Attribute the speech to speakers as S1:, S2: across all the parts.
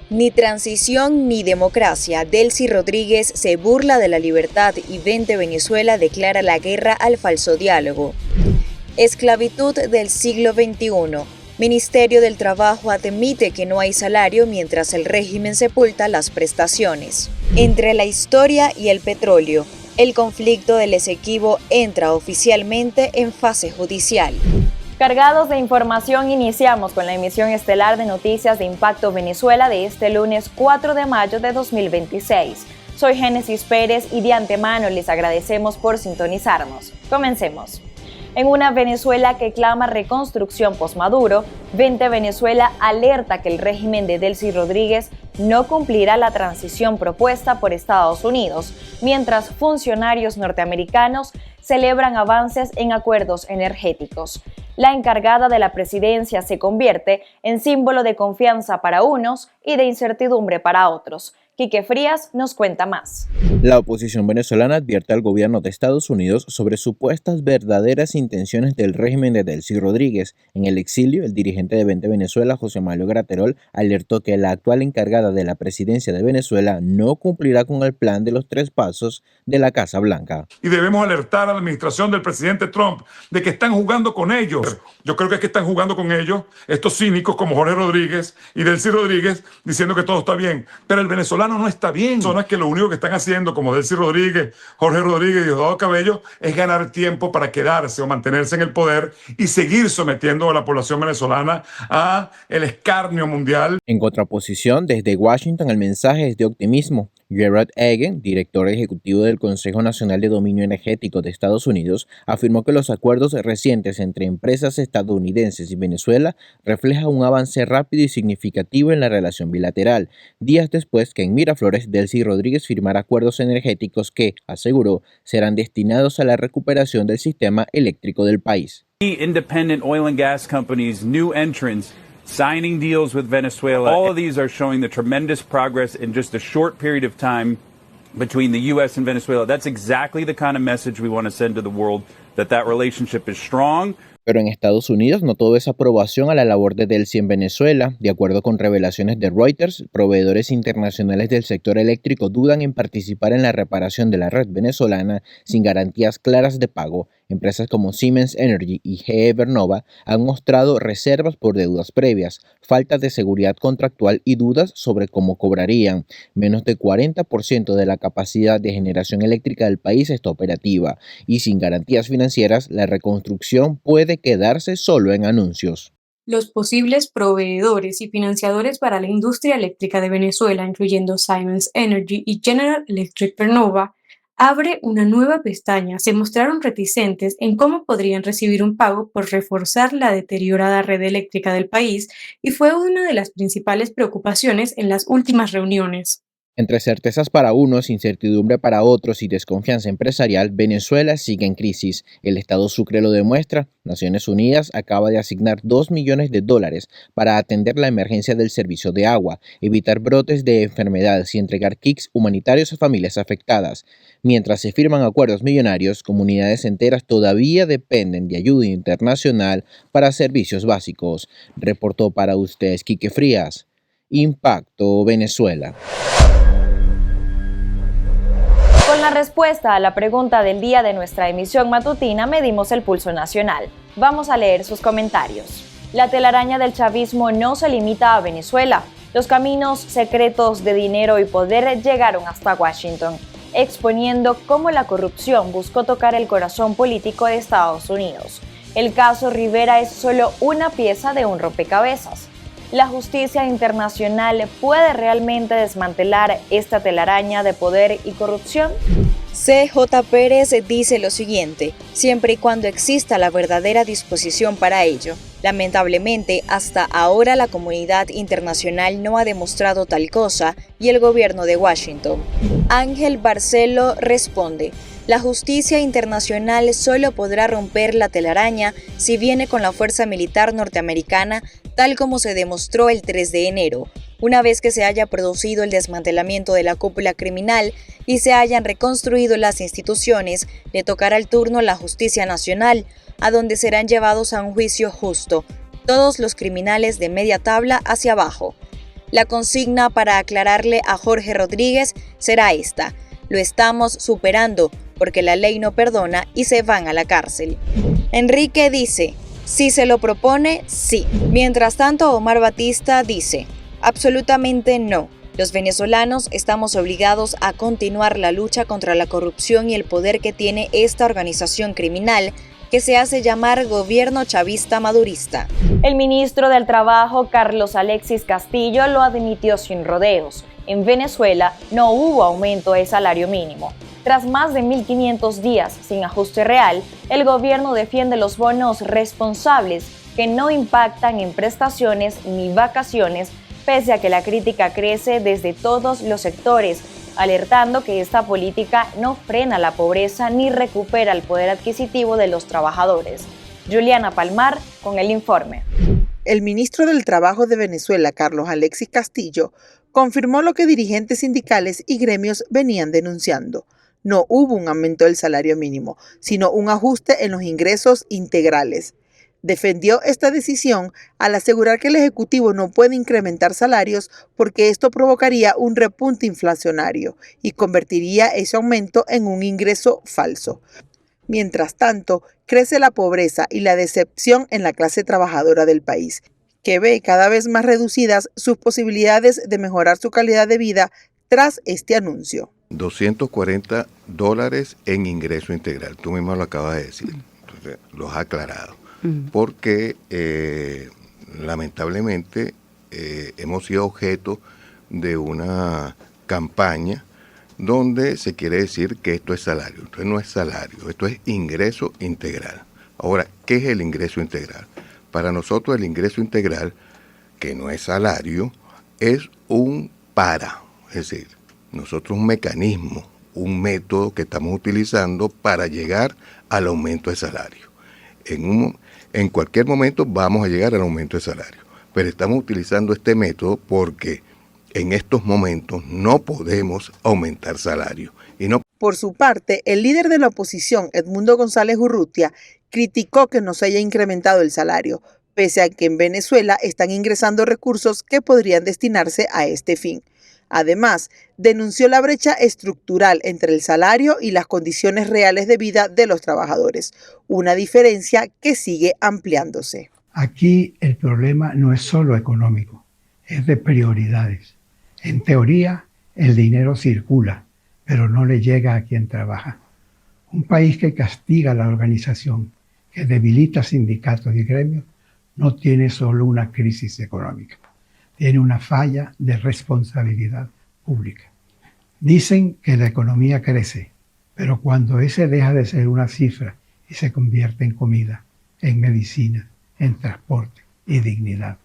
S1: Ni transición ni democracia. Delcy Rodríguez se burla de la libertad y Vente Venezuela declara la guerra al falso diálogo. Esclavitud del siglo XXI. Ministerio del Trabajo admite que no hay salario mientras el régimen sepulta las prestaciones. Entre la historia y el petróleo. El conflicto del Esequibo entra oficialmente en fase judicial.
S2: Cargados de información, iniciamos con la emisión estelar de Noticias de Impacto Venezuela de este lunes 4 de mayo de 2026. Soy Génesis Pérez y de antemano les agradecemos por sintonizarnos. Comencemos. En una Venezuela que clama reconstrucción post-Maduro, Vente Venezuela alerta que el régimen de Delcy Rodríguez no cumplirá la transición propuesta por Estados Unidos, mientras funcionarios norteamericanos celebran avances en acuerdos energéticos. La encargada de la presidencia se convierte en símbolo de confianza para unos y de incertidumbre para otros. Quique Frías nos cuenta más.
S3: La oposición venezolana advierte al gobierno de Estados Unidos sobre supuestas verdaderas intenciones del régimen de Delcy Rodríguez. En el exilio, el dirigente de Vente Venezuela, José Mario Graterol, alertó que la actual encargada de la presidencia de Venezuela no cumplirá con el plan de los 3 pasos de la Casa Blanca.
S4: Y debemos alertar a la administración del presidente Trump de que están jugando con ellos. Yo creo que es que están jugando con ellos estos cínicos como Jorge Rodríguez y Delcy Rodríguez diciendo que todo está bien. Pero el venezolano no está bien. Son que lo único que están haciendo, como Delcy Rodríguez, Jorge Rodríguez y Diosdado Cabello, es ganar tiempo para quedarse o mantenerse en el poder y seguir sometiendo a la población venezolana a el escarnio mundial.
S3: En contraposición, desde Washington el mensaje es de optimismo. Gerard Egan, director ejecutivo del Consejo Nacional de Dominio Energético de Estados Unidos, afirmó que los acuerdos recientes entre empresas estadounidenses y Venezuela reflejan un avance rápido y significativo en la relación bilateral, días después que en Miraflores Delcy Rodríguez firmara acuerdos energéticos que, aseguró, serán destinados a la recuperación del sistema eléctrico del país.
S5: Independent oil and gas companies, new entrants, signing deals with Venezuela. All of these are showing the tremendous progress in just a short period of time between the U.S. and Venezuela. That's exactly the kind of message we want to send to the world, that relationship is strong.
S3: Pero en Estados Unidos no todo es aprobación a la labor de Delcy en Venezuela. De acuerdo con revelaciones de Reuters, proveedores internacionales del sector eléctrico dudan en participar en la reparación de la red venezolana sin garantías claras de pago. Empresas como Siemens Energy y GE Vernova han mostrado reservas por deudas previas, falta de seguridad contractual y dudas sobre cómo cobrarían. Menos de 40% de la capacidad de generación eléctrica del país está operativa y sin garantías financieras la reconstrucción puede quedarse solo en anuncios.
S6: Los posibles proveedores y financiadores para la industria eléctrica de Venezuela, incluyendo Siemens Energy y General Electric Vernova, abre una nueva pestaña. Se mostraron reticentes en cómo podrían recibir un pago por reforzar la deteriorada red eléctrica del país y fue una de las principales preocupaciones en las últimas reuniones.
S3: Entre certezas para unos, incertidumbre para otros y desconfianza empresarial, Venezuela sigue en crisis. El Estado Sucre lo demuestra. Naciones Unidas acaba de asignar $2 millones para atender la emergencia del servicio de agua, evitar brotes de enfermedades y entregar kits humanitarios a familias afectadas. Mientras se firman acuerdos millonarios, comunidades enteras todavía dependen de ayuda internacional para servicios básicos. Reportó para ustedes Quique Frías, Impacto Venezuela.
S2: Con la respuesta a la pregunta del día de nuestra emisión matutina, medimos el pulso nacional. Vamos a leer sus comentarios. La telaraña del chavismo no se limita a Venezuela. Los caminos secretos de dinero y poder llegaron hasta Washington, exponiendo cómo la corrupción buscó tocar el corazón político de Estados Unidos. El caso Rivera es solo una pieza de un rompecabezas. ¿La justicia internacional puede realmente desmantelar esta telaraña de poder y corrupción?
S1: CJ Pérez dice lo siguiente: siempre y cuando exista la verdadera disposición para ello. Lamentablemente, hasta ahora la comunidad internacional no ha demostrado tal cosa y el gobierno de Washington. Ángel Barcelo responde: la justicia internacional solo podrá romper la telaraña si viene con la fuerza militar norteamericana, tal como se demostró el 3 de enero. Una vez que se haya producido el desmantelamiento de la cúpula criminal y se hayan reconstruido las instituciones, le tocará el turno a la justicia nacional, a donde serán llevados a un juicio justo, todos los criminales de media tabla hacia abajo. La consigna para aclararle a Jorge Rodríguez será esta: lo estamos superando porque la ley no perdona y se van a la cárcel. Enrique dice: si se lo propone, sí. Mientras tanto, Omar Batista dice: absolutamente no. Los venezolanos estamos obligados a continuar la lucha contra la corrupción y el poder que tiene esta organización criminal que se hace llamar gobierno chavista madurista.
S2: El ministro del Trabajo, Carlos Alexis Castillo, lo admitió sin rodeos. En Venezuela no hubo aumento del salario mínimo. Tras más de 1.500 días sin ajuste real, el gobierno defiende los bonos responsables que no impactan en prestaciones ni vacaciones, pese a que la crítica crece desde todos los sectores, alertando que esta política no frena la pobreza ni recupera el poder adquisitivo de los trabajadores. Juliana Palmar con el informe.
S7: El ministro del Trabajo de Venezuela, Carlos Alexis Castillo, confirmó lo que dirigentes sindicales y gremios venían denunciando. No hubo un aumento del salario mínimo, sino un ajuste en los ingresos integrales. Defendió esta decisión al asegurar que el Ejecutivo no puede incrementar salarios porque esto provocaría un repunte inflacionario y convertiría ese aumento en un ingreso falso. Mientras tanto, crece la pobreza y la decepción en la clase trabajadora del país, que ve cada vez más reducidas sus posibilidades de mejorar su calidad de vida tras este anuncio.
S8: $240 en ingreso integral, tú mismo lo acabas de decir, entonces lo has aclarado. Porque lamentablemente hemos sido objeto de una campaña donde se quiere decir que esto es salario. Entonces no es salario, esto es ingreso integral. Ahora, ¿qué es el ingreso integral? Para nosotros el ingreso integral, que no es salario, es un es decir, nosotros un mecanismo, un método que estamos utilizando para llegar al aumento de salario. En cualquier momento vamos a llegar al aumento de salario, pero estamos utilizando este método porque en estos momentos no podemos aumentar salario.
S7: Por su parte, el líder de la oposición, Edmundo González Urrutia, criticó que no se haya incrementado el salario, pese a que en Venezuela están ingresando recursos que podrían destinarse a este fin. Además, denunció la brecha estructural entre el salario y las condiciones reales de vida de los trabajadores, una diferencia que sigue ampliándose.
S9: Aquí el problema no es solo económico, es de prioridades. En teoría, el dinero circula, pero no le llega a quien trabaja. Un país que castiga la organización, que debilita sindicatos y gremios, no tiene solo una crisis económica. Tiene una falla de responsabilidad pública. Dicen que la economía crece, pero cuando ese deja de ser una cifra y se convierte en comida, en medicina, en transporte y dignidad.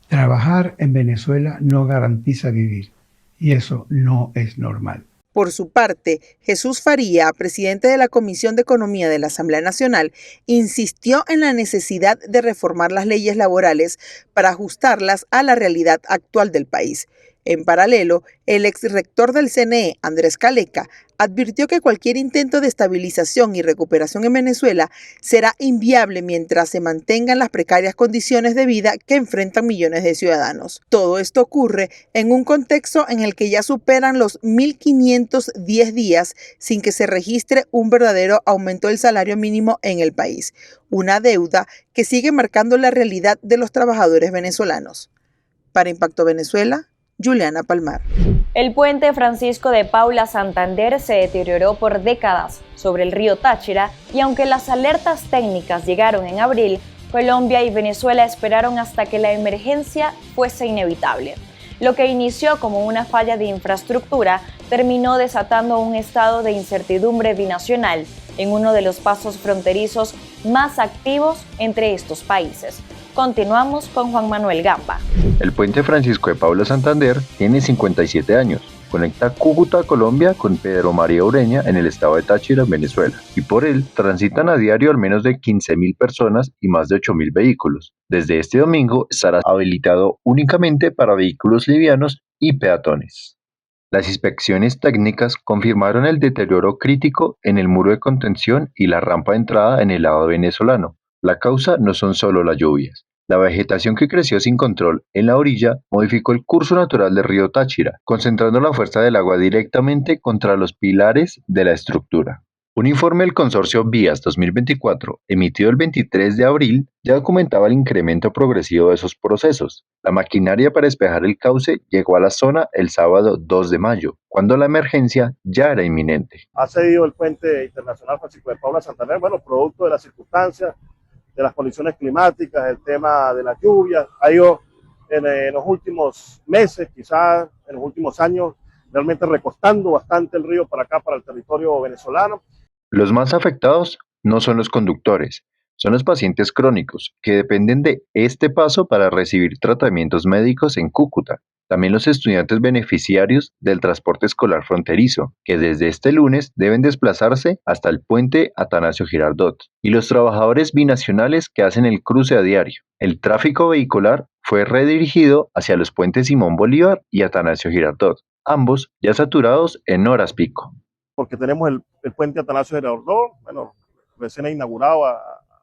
S9: Trabajar en Venezuela no garantiza vivir, y eso no es normal.
S7: Por su parte, Jesús Faría, presidente de la Comisión de Economía de la Asamblea Nacional, insistió en la necesidad de reformar las leyes laborales para ajustarlas a la realidad actual del país. En paralelo, el exrector del CNE, Andrés Caleca, advirtió que cualquier intento de estabilización y recuperación en Venezuela será inviable mientras se mantengan las precarias condiciones de vida que enfrentan millones de ciudadanos. Todo esto ocurre en un contexto en el que ya superan los 1.510 días sin que se registre un verdadero aumento del salario mínimo en el país, una deuda que sigue marcando la realidad de los trabajadores venezolanos. Para Impacto Venezuela, Juliana Palmar.
S2: El puente Francisco de Paula Santander se deterioró por décadas sobre el río Táchira y aunque las alertas técnicas llegaron en abril, Colombia y Venezuela esperaron hasta que la emergencia fuese inevitable. Lo que inició como una falla de infraestructura terminó desatando un estado de incertidumbre binacional en uno de los pasos fronterizos más activos entre estos países. Continuamos con Juan Manuel Gamba.
S10: El puente Francisco de Paula Santander tiene 57 años. Conecta Cúcuta, Colombia, con Pedro María Ureña en el estado de Táchira, Venezuela. Y por él transitan a diario al menos de 15.000 personas y más de 8.000 vehículos. Desde este domingo estará habilitado únicamente para vehículos livianos y peatones. Las inspecciones técnicas confirmaron el deterioro crítico en el muro de contención y la rampa de entrada en el lado venezolano. La causa no son solo las lluvias. La vegetación que creció sin control en la orilla modificó el curso natural del río Táchira, concentrando la fuerza del agua directamente contra los pilares de la estructura. Un informe del consorcio Vías 2024, emitido el 23 de abril, ya documentaba el incremento progresivo de esos procesos. La maquinaria para despejar el cauce llegó a la zona el sábado 2 de mayo, cuando la emergencia ya era inminente.
S11: Ha cedido el puente internacional Francisco de Paula Santander, producto de las circunstancias, de las condiciones climáticas, el tema de las lluvias. Ha ido en los últimos meses, quizás en los últimos años, realmente recostando bastante el río para acá, para el territorio venezolano.
S10: Los más afectados no son los conductores, son los pacientes crónicos que dependen de este paso para recibir tratamientos médicos en Cúcuta. También los estudiantes beneficiarios del transporte escolar fronterizo, que desde este lunes deben desplazarse hasta el puente Atanasio Girardot, y los trabajadores binacionales que hacen el cruce a diario. El tráfico vehicular fue redirigido hacia los puentes Simón Bolívar y Atanasio Girardot, ambos ya saturados en horas pico.
S11: Porque tenemos el puente Atanasio Girardot, recién inaugurado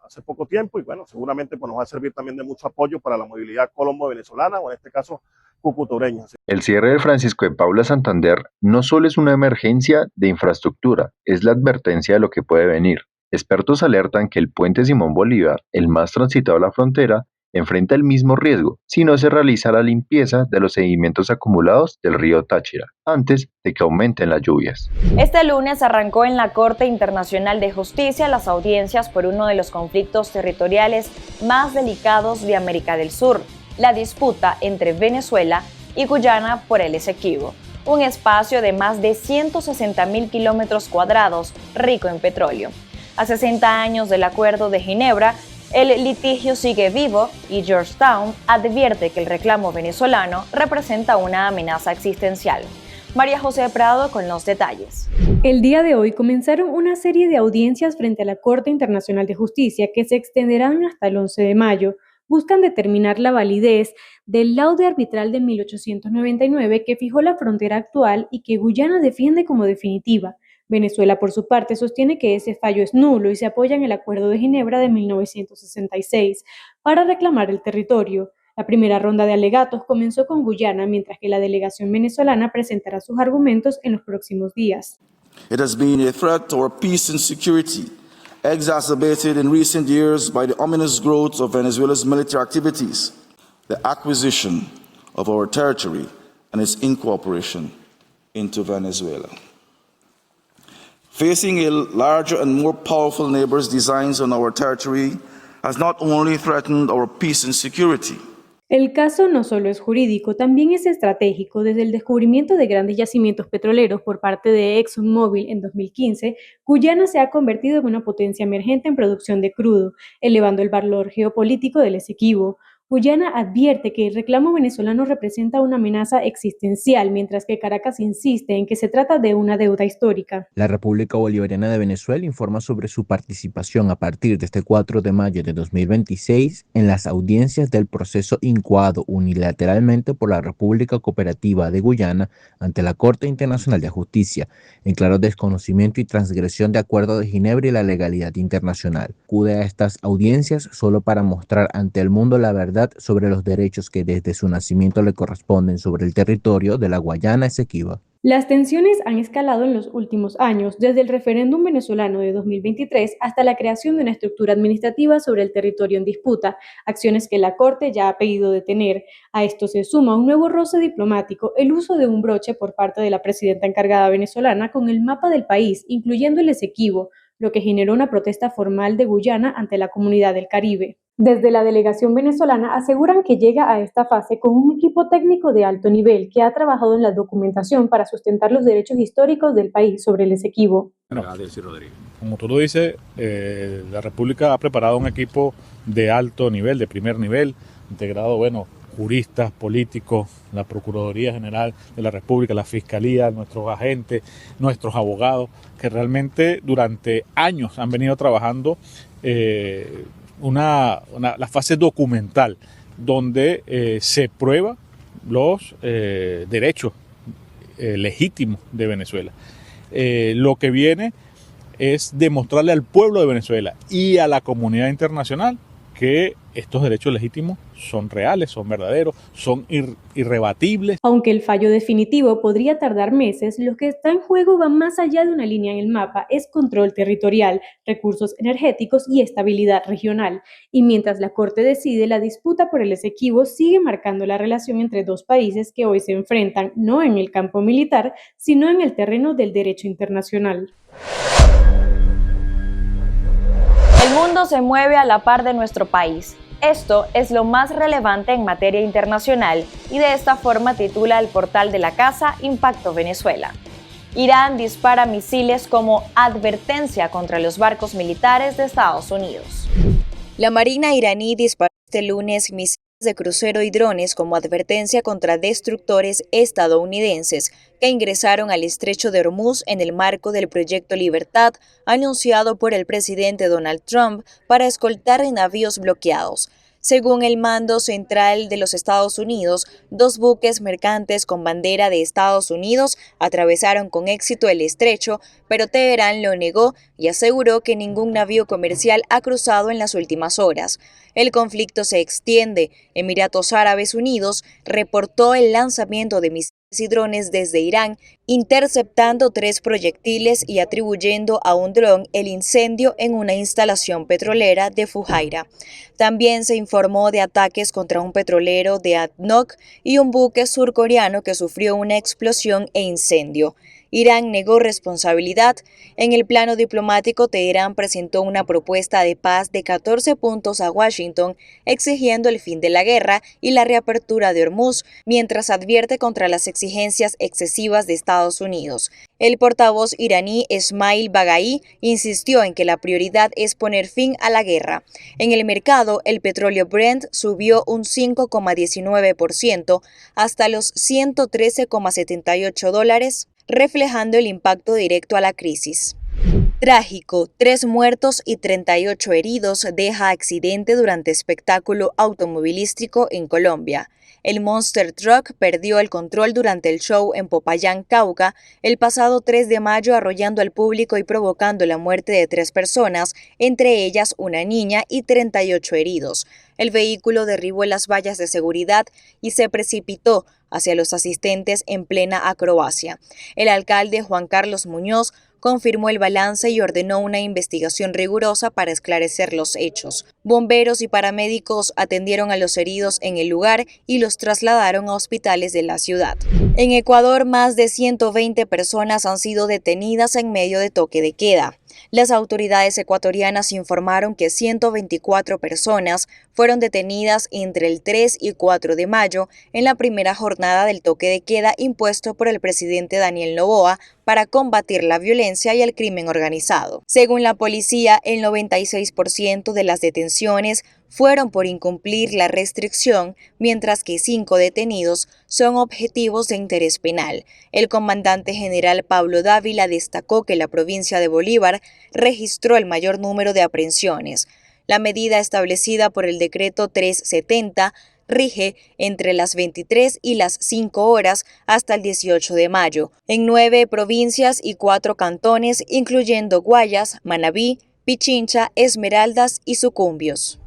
S11: hace poco tiempo, y seguramente nos va a servir también de mucho apoyo para la movilidad colombo-venezolana, o en este caso cucutureña.
S10: El cierre del Francisco de Paula Santander no solo es una emergencia de infraestructura, es la advertencia de lo que puede venir. Expertos alertan que el puente Simón Bolívar, el más transitado a la frontera, enfrenta el mismo riesgo si no se realiza la limpieza de los sedimentos acumulados del río Táchira, antes de que aumenten las lluvias.
S2: Este lunes arrancó en la Corte Internacional de Justicia las audiencias por uno de los conflictos territoriales más delicados de América del Sur, la disputa entre Venezuela y Guyana por el Esequibo, un espacio de más de 160.000 kilómetros cuadrados rico en petróleo. A 60 años del Acuerdo de Ginebra, el litigio sigue vivo y Georgetown advierte que el reclamo venezolano representa una amenaza existencial. María José Prado con los detalles.
S6: El día de hoy comenzaron una serie de audiencias frente a la Corte Internacional de Justicia que se extenderán hasta el 11 de mayo. Buscan determinar la validez del laude arbitral de 1899 que fijó la frontera actual y que Guyana defiende como definitiva. Venezuela, por su parte, sostiene que ese fallo es nulo y se apoya en el Acuerdo de Ginebra de 1966 para reclamar el territorio. La primera ronda de alegatos comenzó con Guyana, mientras que la delegación venezolana presentará sus argumentos en los próximos días.
S12: It has been a threat to our peace and security, exacerbated in recent years by the ominous growth of Venezuela's military activities, the acquisition of our territory, and its incorporation into Venezuela. Facing a larger and more powerful neighbor's designs on our territory has not only threatened our peace and security.
S6: El caso no solo es jurídico, también es estratégico. Desde el descubrimiento de grandes yacimientos petroleros por parte de ExxonMobil en 2015, Guyana se ha convertido en una potencia emergente en producción de crudo, elevando el valor geopolítico del Esequibo. Guyana advierte que el reclamo venezolano representa una amenaza existencial, mientras que Caracas insiste en que se trata de una deuda histórica.
S3: La República Bolivariana de Venezuela informa sobre su participación a partir de este 4 de mayo de 2026 en las audiencias del proceso incoado unilateralmente por la República Cooperativa de Guyana ante la Corte Internacional de Justicia, en claro desconocimiento y transgresión de Acuerdo de Ginebra y la legalidad internacional. Acude a estas audiencias solo para mostrar ante el mundo la verdad sobre los derechos que desde su nacimiento le corresponden sobre el territorio de la Guayana Esequiba.
S6: Las tensiones han escalado en los últimos años, desde el referéndum venezolano de 2023 hasta la creación de una estructura administrativa sobre el territorio en disputa, acciones que la Corte ya ha pedido detener. A esto se suma un nuevo roce diplomático, el uso de un broche por parte de la presidenta encargada venezolana con el mapa del país, incluyendo el Esequibo, lo que generó una protesta formal de Guyana ante la comunidad del Caribe. Desde la delegación venezolana aseguran que llega a esta fase con un equipo técnico de alto nivel que ha trabajado en la documentación para sustentar los derechos históricos del país sobre el Esequibo.
S13: Como tú lo dices, la República ha preparado un equipo de alto nivel, de primer nivel, integrado, juristas, políticos, la Procuraduría General de la República, la Fiscalía, nuestros agentes, nuestros abogados, que realmente durante años han venido trabajando la fase documental, donde se prueba los derechos legítimos de Venezuela. Lo que viene es demostrarle al pueblo de Venezuela y a la comunidad internacional que estos derechos legítimos son reales, son verdaderos, son irrebatibles.
S6: Aunque el fallo definitivo podría tardar meses, lo que está en juego va más allá de una línea en el mapa, es control territorial, recursos energéticos y estabilidad regional. Y mientras la Corte decide, la disputa por el Esequibo sigue marcando la relación entre dos países que hoy se enfrentan no en el campo militar, sino en el terreno del derecho internacional.
S2: El mundo se mueve a la par de nuestro país. Esto es lo más relevante en materia internacional y de esta forma titula el portal de la casa Impacto Venezuela. Irán dispara misiles como advertencia contra los barcos militares de Estados Unidos.
S1: La Marina iraní disparó este lunes misiles de crucero y drones como advertencia contra destructores estadounidenses que ingresaron al estrecho de Hormuz en el marco del Proyecto Libertad anunciado por el presidente Donald Trump para escoltar navíos bloqueados. Según el mando central de los Estados Unidos, 2 buques mercantes con bandera de Estados Unidos atravesaron con éxito el estrecho, pero Teherán lo negó y aseguró que ningún navío comercial ha cruzado en las últimas horas. El conflicto se extiende. Emiratos Árabes Unidos reportó el lanzamiento de misiles y drones desde Irán, interceptando 3 proyectiles y atribuyendo a un dron el incendio en una instalación petrolera de Fujairah. También se informó de ataques contra un petrolero de ADNOC y un buque surcoreano que sufrió una explosión e incendio. Irán negó responsabilidad. En el plano diplomático, Teherán presentó una propuesta de paz de 14 puntos a Washington, exigiendo el fin de la guerra y la reapertura de Hormuz, mientras advierte contra las exigencias excesivas de Estados Unidos. El portavoz iraní Esmail Baghai insistió en que la prioridad es poner fin a la guerra. En el mercado, el petróleo Brent subió un 5,19% hasta los $113,78, reflejando el impacto directo a la crisis. Trágico, 3 muertos y 38 heridos deja accidente durante espectáculo automovilístico en Colombia. El Monster Truck perdió el control durante el show en Popayán, Cauca, el pasado 3 de mayo arrollando al público y provocando la muerte de 3 personas, entre ellas una niña y 38 heridos. El vehículo derribó las vallas de seguridad y se precipitó hacia los asistentes en plena acrobacia. El alcalde Juan Carlos Muñoz confirmó el balance y ordenó una investigación rigurosa para esclarecer los hechos. Bomberos y paramédicos atendieron a los heridos en el lugar y los trasladaron a hospitales de la ciudad. En Ecuador, más de 120 personas han sido detenidas en medio de toque de queda. Las autoridades ecuatorianas informaron que 124 personas fueron detenidas entre el 3 y 4 de mayo en la primera jornada del toque de queda impuesto por el presidente Daniel Noboa para combatir la violencia y el crimen organizado. Según la policía, el 96% de las detenciones fueron por incumplir la restricción, mientras que 5 detenidos son objetivos de interés penal. El comandante general Pablo Dávila destacó que la provincia de Bolívar registró el mayor número de aprehensiones. La medida establecida por el decreto 370 rige entre las 23 y las 5 horas hasta el 18 de mayo, en 9 provincias y 4 cantones, incluyendo Guayas, Manabí, Pichincha, Esmeraldas y Sucumbios.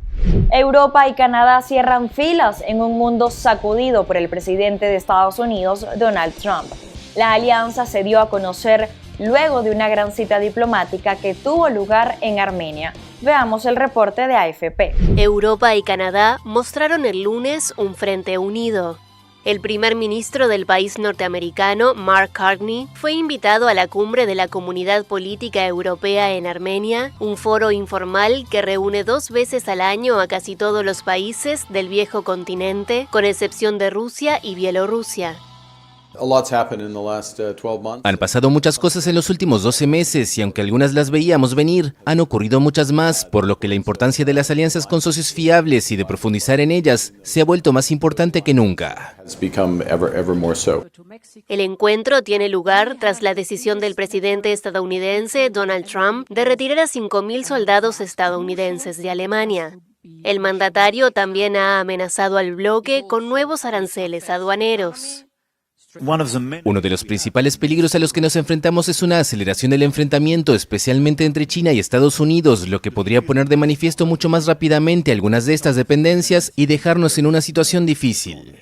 S2: Europa y Canadá cierran filas en un mundo sacudido por el presidente de Estados Unidos, Donald Trump. La alianza se dio a conocer luego de una gran cita diplomática que tuvo lugar en Armenia. Veamos el reporte de AFP.
S14: Europa y Canadá mostraron el lunes un frente unido. El primer ministro del país norteamericano, Mark Carney, fue invitado a la cumbre de la Comunidad Política Europea en Armenia, un foro informal que reúne 2 veces al año a casi todos los países del viejo continente, con excepción de Rusia y Bielorrusia.
S15: Han pasado muchas cosas en los últimos 12 meses y aunque algunas las veíamos venir, han ocurrido muchas más, por lo que la importancia de las alianzas con socios fiables y de profundizar en ellas se ha vuelto más importante que nunca.
S14: El encuentro tiene lugar tras la decisión del presidente estadounidense Donald Trump de retirar a 5.000 soldados estadounidenses de Alemania. El mandatario también ha amenazado al bloque con nuevos aranceles aduaneros.
S15: Uno de los principales peligros a los que nos enfrentamos es una aceleración del enfrentamiento, especialmente entre China y Estados Unidos, lo que podría poner de manifiesto mucho más rápidamente algunas de estas dependencias y dejarnos en una situación difícil.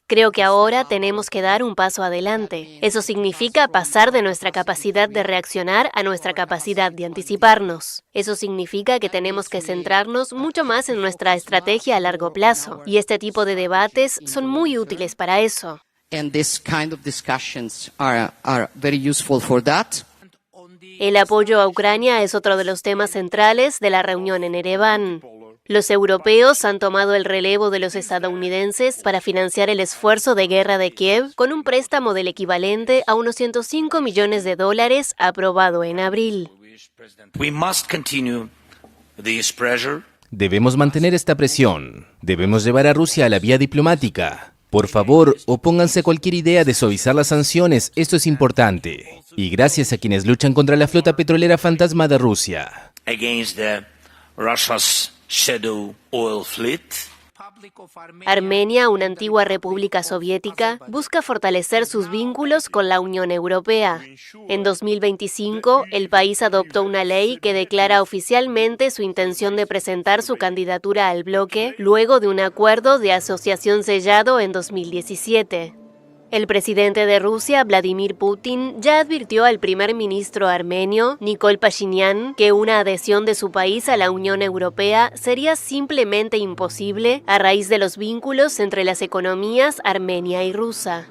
S14: Creo que ahora tenemos que dar un paso adelante. Eso significa pasar de nuestra capacidad de reaccionar a nuestra capacidad de anticiparnos. Eso significa que tenemos que centrarnos mucho más en nuestra estrategia a largo plazo. Y este tipo de debates son muy útiles para eso. El apoyo a Ucrania es otro de los temas centrales de la reunión en Ereván. Los europeos han tomado el relevo de los estadounidenses para financiar el esfuerzo de guerra de Kiev con un préstamo del equivalente a unos $105 millones aprobado en abril.
S15: Debemos mantener esta presión. Debemos llevar a Rusia a la vía diplomática. Por favor, opónganse a cualquier idea de suavizar las sanciones, esto es importante. Y gracias a quienes luchan contra la flota petrolera fantasma de Rusia.
S14: Armenia, una antigua república soviética, busca fortalecer sus vínculos con la Unión Europea. En 2025, el país adoptó una ley que declara oficialmente su intención de presentar su candidatura al bloque luego de un acuerdo de asociación sellado en 2017. El presidente de Rusia, Vladimir Putin, ya advirtió al primer ministro armenio, Nikol Pashinyan, que una adhesión de su país a la Unión Europea sería simplemente imposible a raíz de los vínculos entre las economías armenia y rusa.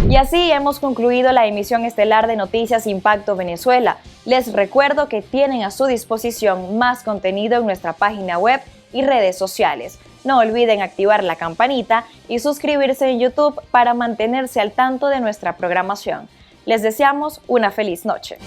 S2: Y así hemos concluido la emisión estelar de Noticias Impacto Venezuela. Les recuerdo que tienen a su disposición más contenido en nuestra página web y redes sociales. No olviden activar la campanita y suscribirse en YouTube para mantenerse al tanto de nuestra programación. Les deseamos una feliz noche.